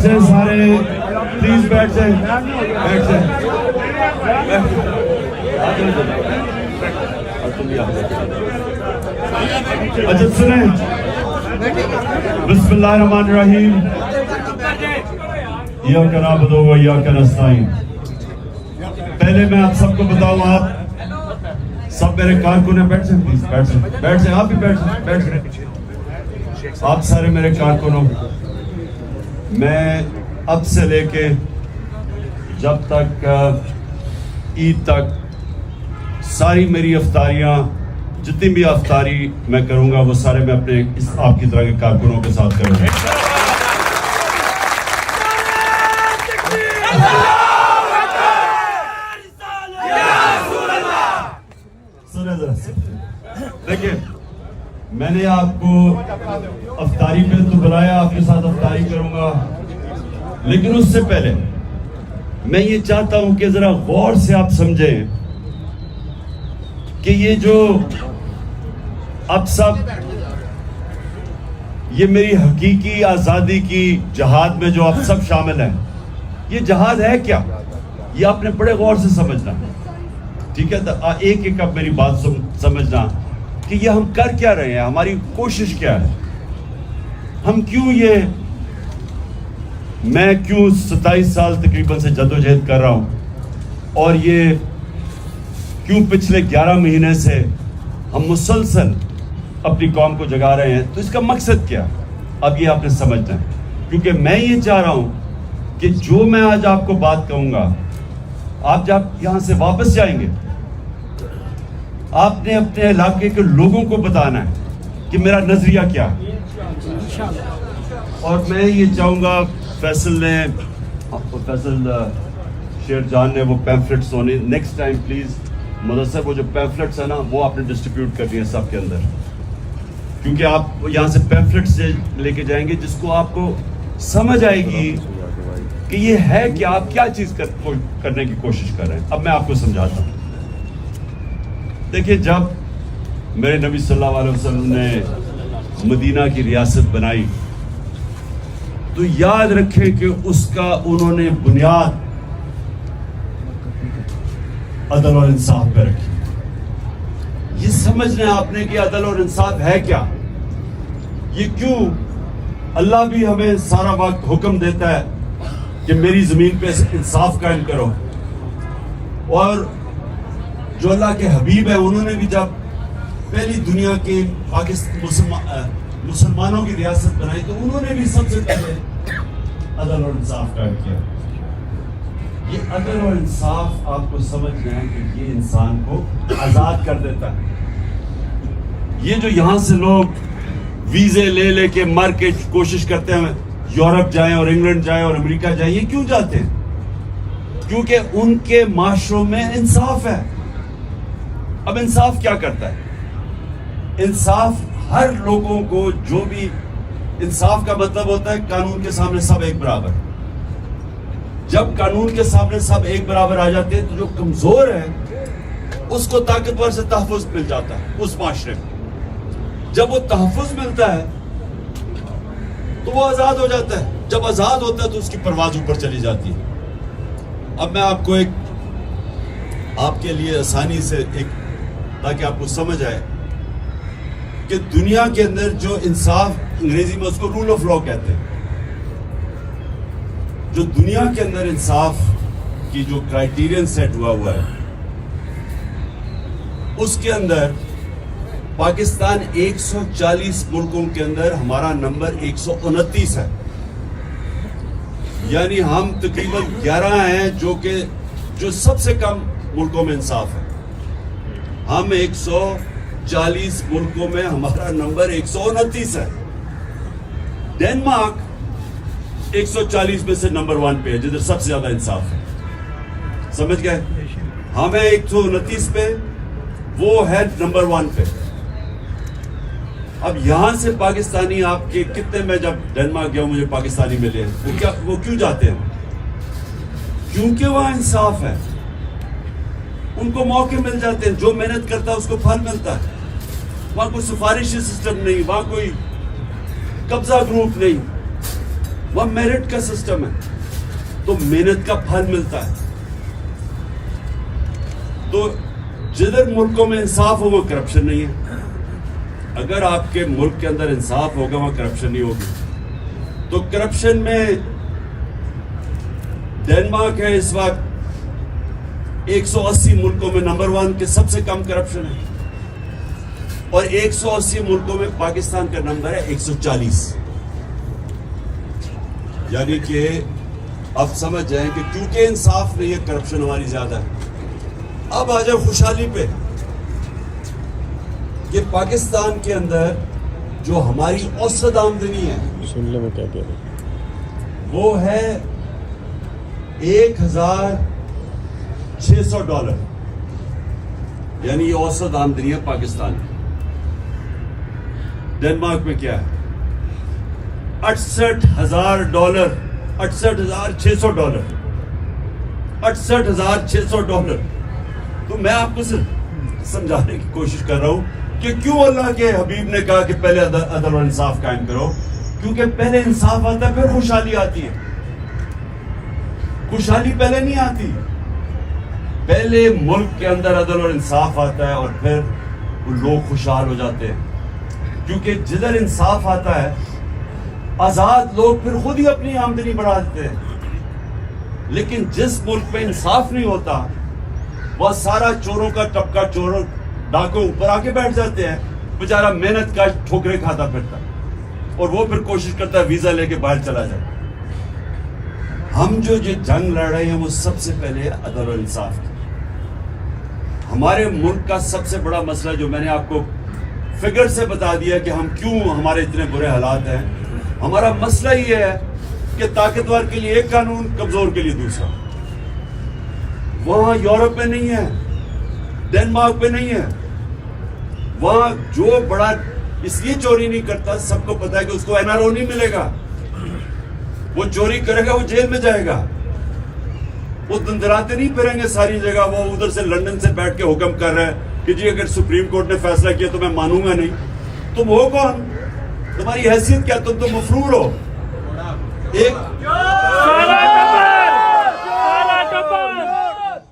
بیٹھ جائیں سارے, پلیز بیٹھ جائیں, بیٹھ جائیں. اچھا سنیں, بسم اللہ الرحمن الرحیم, ایاک نعبد و ایاک نستعین. پہلے میں آپ سب کو بتاؤں, آپ سب میرے کارکن ہیں, بیٹھ جائیں پلیز, بیٹھ جائیں, بیٹھ جائیں, آپ بھی بیٹھ جائیں, بیٹھ جائیں. آپ سارے میرے کارکن ہو. میں اب سے لے کے جب تک عید تک ساری میری افطاریاں, جتنی بھی افطاری میں کروں گا وہ سارے میں اپنے آپ کی طرح کے کارکنوں کے ساتھ کروں گا. دیکھیں, میں نے آپ کو افطاری پہ تو بلایا, آپ کے ساتھ افطاری کروں گا, لیکن اس سے پہلے میں یہ چاہتا ہوں کہ ذرا غور سے آپ سمجھیں کہ یہ جو اب سب یہ میری حقیقی آزادی کی جہاد میں جو اب سب شامل ہیں, یہ جہاد ہے کیا, یہ آپ نے بڑے غور سے سمجھنا, ٹھیک ہے؟ ایک ایک اب میری بات سمجھنا کہ یہ ہم کر کیا رہے ہیں, ہماری کوشش کیا ہے, ہم کیوں میں کیوں 27 سال تقریباً سے جدوجہد کر رہا ہوں, اور یہ کیوں پچھلے 11 مہینے سے ہم مسلسل اپنی قوم کو جگا رہے ہیں. تو اس کا مقصد کیا, اب یہ آپ نے سمجھنا ہے, کیونکہ میں یہ چاہ رہا ہوں کہ جو میں آج آپ کو بات کہوں گا, آپ جب یہاں سے واپس جائیں گے, آپ نے اپنے علاقے کے لوگوں کو بتانا ہے کہ میرا نظریہ کیا ہے. اور میں یہ چاہوں گا فیصل شیر جان نے وہ پیمفلٹس ہونے, نیکسٹ ٹائم پلیز مدثر وہ جو پیمفلٹس ہیں نا وہ آپ نے ڈسٹریبیوٹ کرنی ہے سب کے اندر, کیونکہ آپ یہاں سے پیمفلٹس لے کے جائیں گے جس کو آپ کو سمجھ آئے گی کہ یہ ہے کہ آپ کیا چیز کرنے کی کوشش کر رہے ہیں. اب میں آپ کو سمجھاتا ہوں. دیکھیں, جب میرے نبی صلی اللہ علیہ وسلم نے مدینہ کی ریاست بنائی تو یاد رکھیں کہ اس کا انہوں نے بنیاد عدل اور انصاف پہ رکھی. یہ سمجھنا ہے آپ نے کہ عدل اور انصاف ہے کیا, یہ کیوں اللہ بھی ہمیں سارا وقت حکم دیتا ہے کہ میری زمین پہ انصاف قائم کرو, اور جو اللہ کے حبیب ہیں انہوں نے بھی جب پہلی دنیا کے مسلمانوں کی ریاست بنائی تو انہوں نے بھی سب سے پہلے عدل اور انصاف قائم کیا. یہ عدل اور انصاف آپ کو سمجھنا ہے کہ یہ انسان کو آزاد کر دیتا ہے. یہ جو یہاں سے لوگ ویزے لے کے مر کے کوشش کرتے ہیں یورپ جائیں اور انگلینڈ جائیں اور امریکہ جائیں, یہ کیوں جاتے ہیں؟ کیونکہ ان کے معاشروں میں انصاف ہے. اب انصاف کیا کرتا ہے؟ انصاف ہر لوگوں کو, جو بھی انصاف کا مطلب ہوتا ہے قانون کے سامنے سب ایک برابر. جب قانون کے سامنے سب ایک برابر آ جاتے ہیں تو جو کمزور ہے اس کو طاقتور سے تحفظ مل جاتا ہے اس معاشرے میں. جب وہ تحفظ ملتا ہے تو وہ آزاد ہو جاتا ہے. جب آزاد ہوتا ہے تو اس کی پرواز اوپر چلی جاتی ہے. اب میں آپ کو آپ کے لیے آسانی سے تاکہ آپ کو سمجھ آئے کہ دنیا کے اندر جو انصاف, انگریزی میں اس کو رول آف لا کہتے ہیں, جو دنیا کے اندر انصاف کی جو کرائیٹیرین سیٹ ہوا ہے اس کے اندر پاکستان 140 ملکوں کے اندر ہمارا نمبر 129 ہے. یعنی ہم تقریباً 11 ہیں جو سب سے کم ملکوں میں انصاف ہے. ہم 140 ملکوں میں ہمارا نمبر 129 ہے. ڈینمارک 140 میں سے نمبر 1 پہ ہے جدھر سب سے زیادہ انصاف ہے. سمجھ گئے؟ ہم ہیں 129 پہ, وہ ہے نمبر 1 پہ. اب یہاں سے پاکستانی آپ کے کتنے, میں جب ڈینمارک گیا ہوں مجھے پاکستانی ملے ہیں, وہ کیوں جاتے ہیں؟ کیونکہ وہاں انصاف ہے. ان کو موقع مل جاتے ہیں, جو محنت کرتا ہے اس کو پھل ملتا ہے. وہاں کوئی سفارشی سسٹم نہیں, وہاں کوئی قبضہ گروپ نہیں. وہ میرٹ کا سسٹم ہے, تو محنت کا پھل ملتا ہے. تو جدھر ملکوں میں انصاف ہو وہ کرپشن نہیں ہے. اگر آپ کے ملک کے اندر انصاف ہوگا وہاں کرپشن نہیں ہوگی. تو کرپشن میں ڈنمارک ہے اس وقت 180 ملکوں میں نمبر 1 کے سب سے کم کرپشن ہے, اور 180 ملکوں میں پاکستان کا نمبر ہے 140. یعنی کہ اب سمجھ جائیں کہ کیونکہ انصاف نہیں ہے کرپشن ہماری زیادہ ہے. اب آ جاؤ خوشحالی پہ, کہ پاکستان کے اندر جو ہماری اوسط آمدنی ہے سن لے میں کیا کہہ رہا ہوں, وہ ہے $1,600. یعنی یہ اوسط آمدنی ہے پاکستان کی. ڈنمارک میں کیا ہے $68,000, $68,600, $68,600. تو میں آپ کو صرف سمجھانے کی کوشش کر رہا ہوں کہ کیوں اللہ کے حبیب نے کہا کہ پہلے عدل و انصاف قائم کرو. کیونکہ پہلے انصاف آتا ہے پھر خوشحالی آتی ہے. خوشحالی پہلے نہیں آتی, پہلے ملک کے اندر عدل اور انصاف آتا ہے اور پھر وہ لوگ خوشحال ہو جاتے ہیں. کیونکہ جدھر انصاف آتا ہے آزاد لوگ پھر خود ہی اپنی آمدنی بڑھا دیتے ہیں. لیکن جس ملک میں انصاف نہیں ہوتا وہ سارا چوروں کا طبقہ, چوروں ڈاکوں اوپر آ کے بیٹھ جاتے ہیں. بیچارہ محنت کا ٹھوکرے کھاتا پھرتا اور وہ پھر کوشش کرتا ہے ویزا لے کے باہر چلا جائے. ہم جو جنگ لڑ رہے ہیں وہ سب سے پہلے عدل و انصاف کی. ہمارے ملک کا سب سے بڑا مسئلہ جو میں نے آپ کو فگر سے بتا دیا کہ ہم کیوں ہمارے اتنے برے حالات ہیں, ہمارا مسئلہ یہ ہے کہ طاقتور کے لیے ایک قانون, کمزور کے لیے دوسرا. وہاں یورپ میں نہیں ہے, ڈنمارک میں نہیں ہے. وہاں جو بڑا اس لیے چوری نہیں کرتا, سب کو پتا ہے کہ اس کو NRO نہیں ملے گا. وہ چوری کرے گا وہ جیل میں جائے گا. وہ دندراتے نہیں پھریں گے ساری جگہ. وہ ادھر سے لندن سے بیٹھ کے حکم کر رہے ہیں کہ جی اگر سپریم کورٹ نے فیصلہ کیا تو میں مانوں گا نہیں. تم ہو کون, تمہاری حیثیت کیا, تم تو مفرور ہو. ایک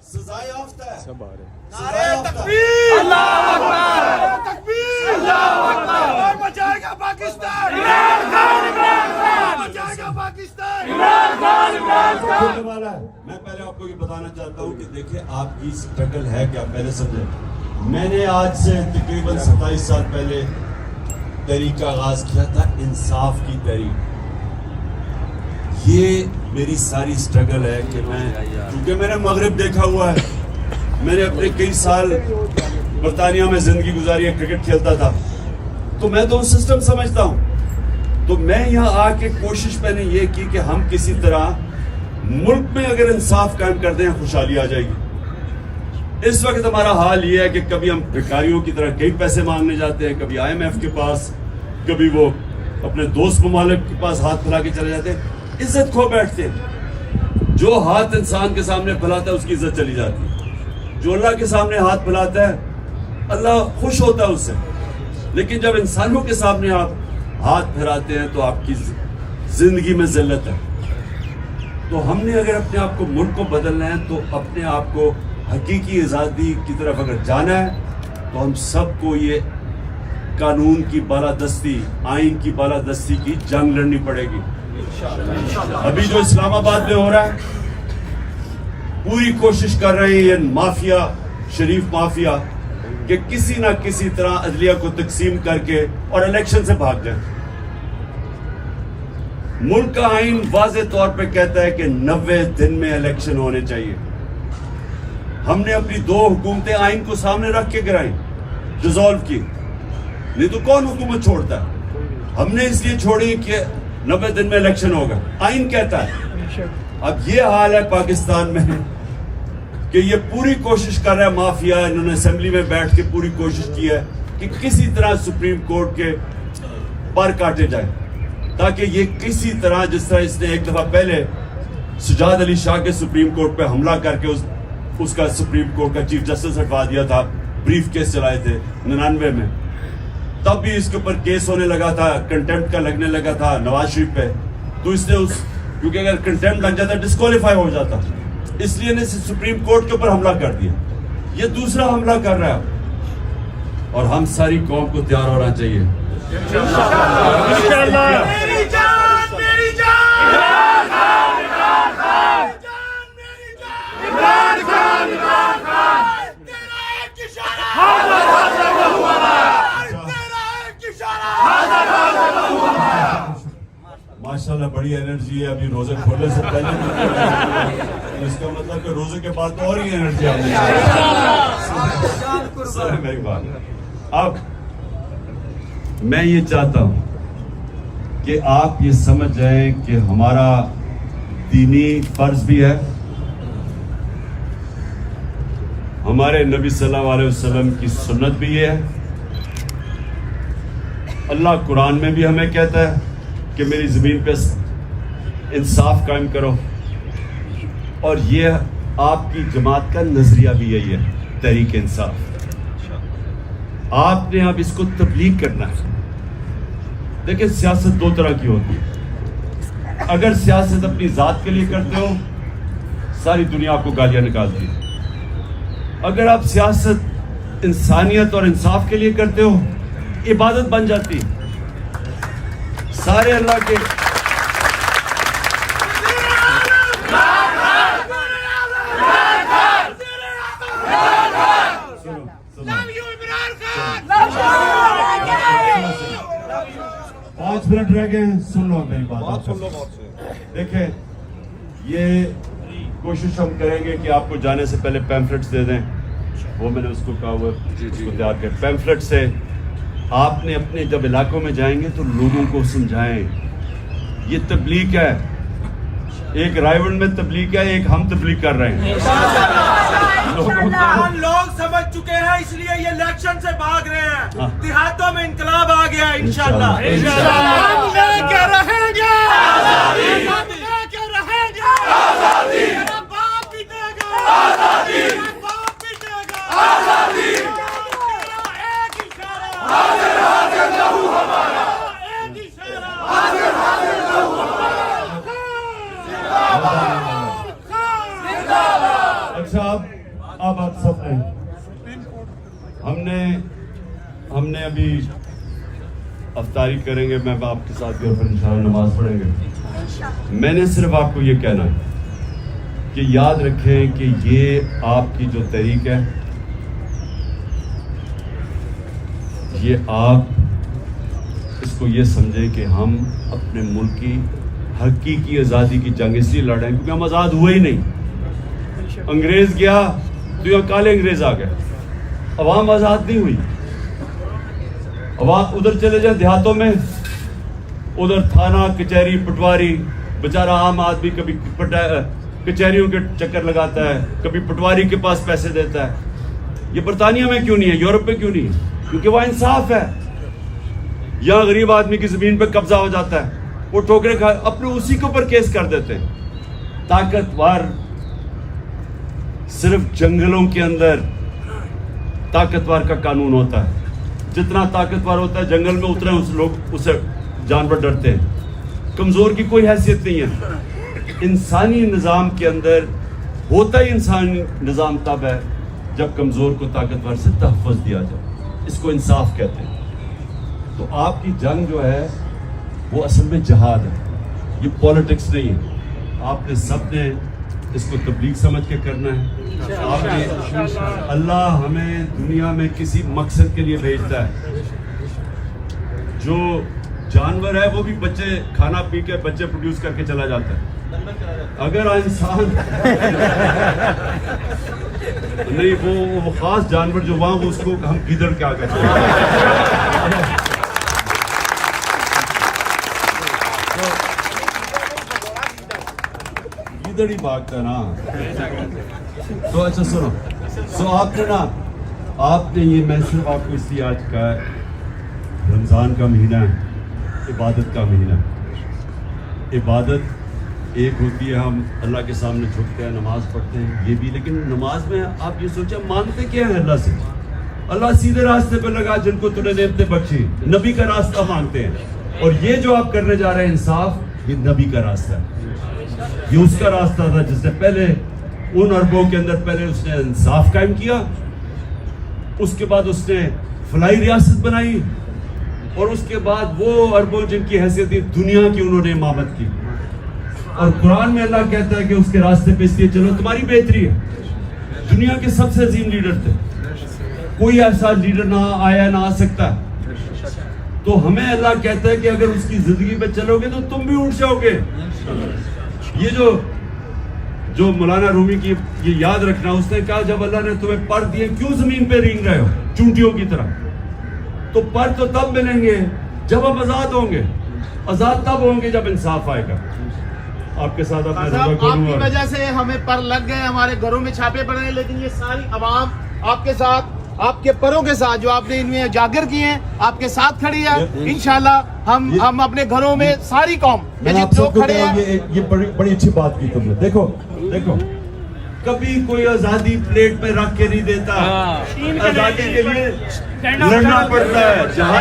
سزائے یافتہ ہے, سب آ رہے ہیں. سزائے یافتہ ہے. اللہ اکبر, تکبیر, اللہ اکبر, بچائے گا پاکستان, عمران خان, عمران خان, بچائے گا پاکستان, عمران خان, عمران خان. میں پہلے آپ کو یہ بتانا چاہتا ہوں کہ دیکھیں آپ کی سٹرگل ہے کیا, پہلے سمجھیں. میں نے آج سے تقریباً 27 سال پہلے تحریک کا آغاز کیا تھا, انصاف کی تحریک. یہ میری ساری سٹرگل ہے کہ میں, کیونکہ میں نے مغرب دیکھا ہوا ہے, میں نے اپنے کئی سال برطانیہ میں زندگی گزاری ہے, کرکٹ کھیلتا تھا, تو میں تو سسٹم سمجھتا ہوں. تو میں یہاں آ کے کوشش میں نے یہ کی کہ ہم کسی طرح ملک میں اگر انصاف قائم کر دیں خوشحالی آ جائے گی. اس وقت ہمارا حال یہ ہے کہ کبھی ہم بھکاریوں کی طرح کئی پیسے مانگنے جاتے ہیں, کبھی IMF کے پاس, کبھی وہ اپنے دوست ممالک کے پاس ہاتھ پھیلا کے چلے جاتے ہیں, عزت کھو بیٹھتے ہیں. جو ہاتھ انسان کے سامنے پھیلاتا ہے اس کی عزت چلی جاتی ہے. جو اللہ کے سامنے ہاتھ پھیلاتا ہے اللہ خوش ہوتا ہے اس سے. لیکن جب انسانوں کے سامنے آپ ہاتھ پھیلاتے ہیں تو آپ کی زندگی میں ذلت ہے. تو ہم نے اگر اپنے آپ کو, ملک کو بدلنا ہے تو اپنے آپ کو حقیقی آزادی کی طرف اگر جانا ہے تو ہم سب کو یہ قانون کی بالادستی, آئین کی بالادستی کی جنگ لڑنی پڑے گی. ابھی جو اسلام آباد میں ہو رہا ہے پوری کوشش کر رہے ہیں یہ مافیا, شریف مافیا, کہ کسی نہ کسی طرح عدلیہ کو تقسیم کر کے اور الیکشن سے بھاگ جائیں. ملک کا آئین واضح طور پہ کہتا ہے کہ 90 دن میں الیکشن ہونے چاہیے. ہم نے اپنی 2 حکومتیں آئین کو سامنے رکھ کے گرائیں, ڈیزالو کی, نہیں تو کون حکومت چھوڑتا ہے. ہم نے اس لیے چھوڑی کہ 90 دن میں الیکشن ہوگا, آئین کہتا ہے. اب یہ حال ہے پاکستان میں کہ یہ پوری کوشش کر رہا ہے مافیا, انہوں نے اسمبلی میں بیٹھ کے پوری کوشش کی ہے کہ کسی طرح سپریم کورٹ کے پر کاٹے جائیں, تاکہ یہ کسی طرح, جس طرح اس نے ایک دفعہ پہلے سجاد علی شاہ کے سپریم کورٹ پہ حملہ کر کے اس کا سپریم کورٹ کا چیف جسٹس ہٹوا دیا تھا, بریف کیس چلائے تھے 99 میں, تب بھی اس کے اوپر کیس ہونے لگا تھا, کنٹمپٹ کا لگنے لگا تھا نواز شریف پہ. تو اس نے کیونکہ اگر کنٹمپٹ لگ جاتا ڈسکوالیفائی ہو جاتا, اس لیے نے سپریم کورٹ کے اوپر حملہ کر دیا. یہ دوسرا حملہ کر رہا ہے, اور ہم ساری قوم کو تیار ہونا چاہیے. میری جان میری جان عمران خان عمران خان جان میری جان عمران خان عمران خان تیرا ایک اشارہ حاضر حاضر تیرا ایک اشارہ حاضر حاضر. ماشاءاللہ بڑی انرجی ہے, ابھی روزے کھولنے سے پہلے اس کا مطلب کہ روزے کے بعد تو اور ہی انرجی آنی چاہیے. میری بات, اب میں یہ چاہتا ہوں کہ آپ یہ سمجھ جائیں کہ ہمارا دینی فرض بھی ہے, ہمارے نبی صلی اللہ علیہ وسلم کی سنت بھی یہ ہے. اللہ قرآن میں بھی ہمیں کہتا ہے کہ میری زمین پہ انصاف قائم کرو, اور یہ آپ کی جماعت کا نظریہ بھی یہی ہے, تحریک انصاف. آپ نے اب اس کو تبلیغ کرنا ہے. دیکھیں سیاست دو طرح کی ہوتی ہے. اگر سیاست اپنی ذات کے لیے کرتے ہو, ساری دنیا آپ کو گالیاں نکالتی ہے. اگر آپ سیاست انسانیت اور انصاف کے لیے کرتے ہو, عبادت بن جاتی ہے. سارے اللہ کے پانچ منٹ رہ گئے ہیں, سن لو میری بات. دیکھیں یہ کوشش ہم کریں گے کہ آپ کو جانے سے پہلے پیمفلٹس دے دیں, وہ میں نے اس کو کہا ہوا اس کو تیار کر. پیمفلٹ سے آپ نے اپنے جب علاقوں میں جائیں گے تو لوگوں کو سمجھائیں یہ تبلیغ ہے. ایک رائے گنج میں تبلیغ ہے, ایک ہم تبلیغ کر رہے ہیں. لوگ سمجھ چکے ہیں, اس لیے یہ الیکشن سے بھاگ رہے ہیں. دیہاتوں میں انقلاب آ گیا ہے انشاءاللہ. ہم لے کے رہیں گے آزادی, ہم لے کے رہیں گے آزادی. میرا باپ پیٹے گا آزادی, میرا باپ پیٹے گا آزادی. ایک اشارہ حاضر حاضر لہو ہمارا, ایک اشارہ حاضر حاضر لہو ہمارا. اچھا اب آپ سب نے ہم نے ابھی افطاری کریں گے, میں آپ کے ساتھ گھر پر انشاءاللہ نماز پڑھیں گے. میں نے صرف آپ کو یہ کہنا ہے کہ یاد رکھیں کہ یہ آپ کی جو تحریک ہے, یہ آپ اس کو یہ سمجھیں کہ ہم اپنے ملک کی حقیقی آزادی کی جنگ اس لیے لڑ رہے ہیں کیونکہ ہم آزاد ہوئے ہی نہیں. انگریز گیا تو یہاں کالے انگریز آ گئے, عوام آزاد نہیں ہوئی. عوام ادھر چلے جائیں دیہاتوں میں, ادھر تھانہ کچہری پٹواری, بیچارہ عام آدمی کبھی کچہریوں کے چکر لگاتا ہے, کبھی پٹواری کے پاس پیسے دیتا ہے. یہ برطانیہ میں کیوں نہیں ہے, یورپ میں کیوں نہیں ہے؟ کیونکہ وہاں انصاف ہے. یہاں غریب آدمی کی زمین پہ قبضہ ہو جاتا ہے, وہ ٹھوکرے کھا اپنے اسی کے اوپر کیس کر دیتے ہیں. طاقتور صرف جنگلوں کے اندر طاقتور کا قانون ہوتا ہے. جتنا طاقتور ہوتا ہے جنگل میں اتنے لوگ اسے جانور ڈرتے ہیں. کمزور کی کوئی حیثیت نہیں ہے. انسانی نظام کے اندر ہوتا ہی انسانی نظام تب ہے جب کمزور کو طاقتور سے تحفظ دیا جائے. اس کو انصاف کہتے ہیں. تو آپ کی جنگ جو ہے وہ اصل میں جہاد ہے, یہ پولیٹکس نہیں ہے. آپ نے سب نے اس کو تبلیغ سمجھ کے کرنا ہے. آپ نے اللہ ہمیں دنیا میں کسی مقصد کے لیے بھیجتا ہے. جو جانور ہے وہ بھی بچے کھانا پی کے بچے پروڈیوس کر کے چلا جاتا ہے. اگر انسان نہیں وہ خاص جانور جو وہاں اس کو ہم گیدڑ کیا کہتے ہیں. گیدڑ ہی بھاگتا نا. تو اچھا سنو, آپ نے یہ میں صرف آپ کو اس لیے آج کا رمضان کا مہینہ ہے, عبادت کا مہینہ. عبادت ایک ہوتی ہے ہم اللہ کے سامنے جھکتے ہیں, نماز پڑھتے ہیں, یہ بھی. لیکن نماز میں آپ یہ سوچیں مانگتے کیا ہیں اللہ سے؟ اللہ سیدھے راستے پہ لگا جن کو تو نے نعمتیں بخشی, نبی کا راستہ مانگتے ہیں. اور یہ جو آپ کرنے جا رہے ہیں انصاف, یہ نبی کا راستہ ہے, یہ اس کا راستہ تھا جس نے پہلے ان عربوں کے اندر پہلے اس نے انصاف قائم کیا, اس کے بعد اس نے فلاحی ریاست بنائی, اور اس کے بعد وہ عربوں جن کی حیثیت تھی دنیا کی انہوں نے امامت کی. اور قرآن میں اللہ کہتا ہے کہ اس کے راستے پہ اس لیے چلو تمہاری بہتری ہے. دنیا کے سب سے عظیم لیڈر تھے, کوئی ایسا لیڈر نہ آیا نہ آ سکتا. تو ہمیں اللہ کہتا ہے کہ اگر اس کی زندگی پہ چلو گے تو تم بھی اٹھ جاؤ گے. یہ جو مولانا رومی کی یہ یاد رکھنا, اس نے کہا جب اللہ نے تمہیں پر دیے کیوں زمین پہ رینگ رہے ہو چونٹیوں کی طرح, تو پر تو تب ملیں گے جب ہم آزاد ہوں گے. آزاد تب ہوں گے جب انصاف آئے گا. آپ کے ساتھ آپ کی وجہ سے ہمیں پر لگ گئے, ہمارے گھروں میں چھاپے پڑ رہے ہیں, لیکن یہ ساری عوام آپ کے ساتھ, آپ کے پروں کے ساتھ جو آپ نے ان میں اجاگر کیے ہیں, آپ کے ساتھ کھڑی ہے. انشاءاللہ ہم اپنے گھروں میں ساری قوم لوگ کھڑے ہیں. یہ بڑی اچھی بات کی تم نے. دیکھو کبھی کوئی آزادی پلیٹ پہ رکھ کے نہیں دیتا, آزادی کے لیے لڑنا پڑتا ہے. جہاں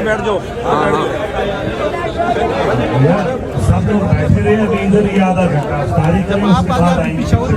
بیٹھ جاؤ, سب لوگ بیٹھے رہے ہیں, ادھر ہی آدھا گھنٹہ افطاری کریں, اس کے بعد آئیں گے.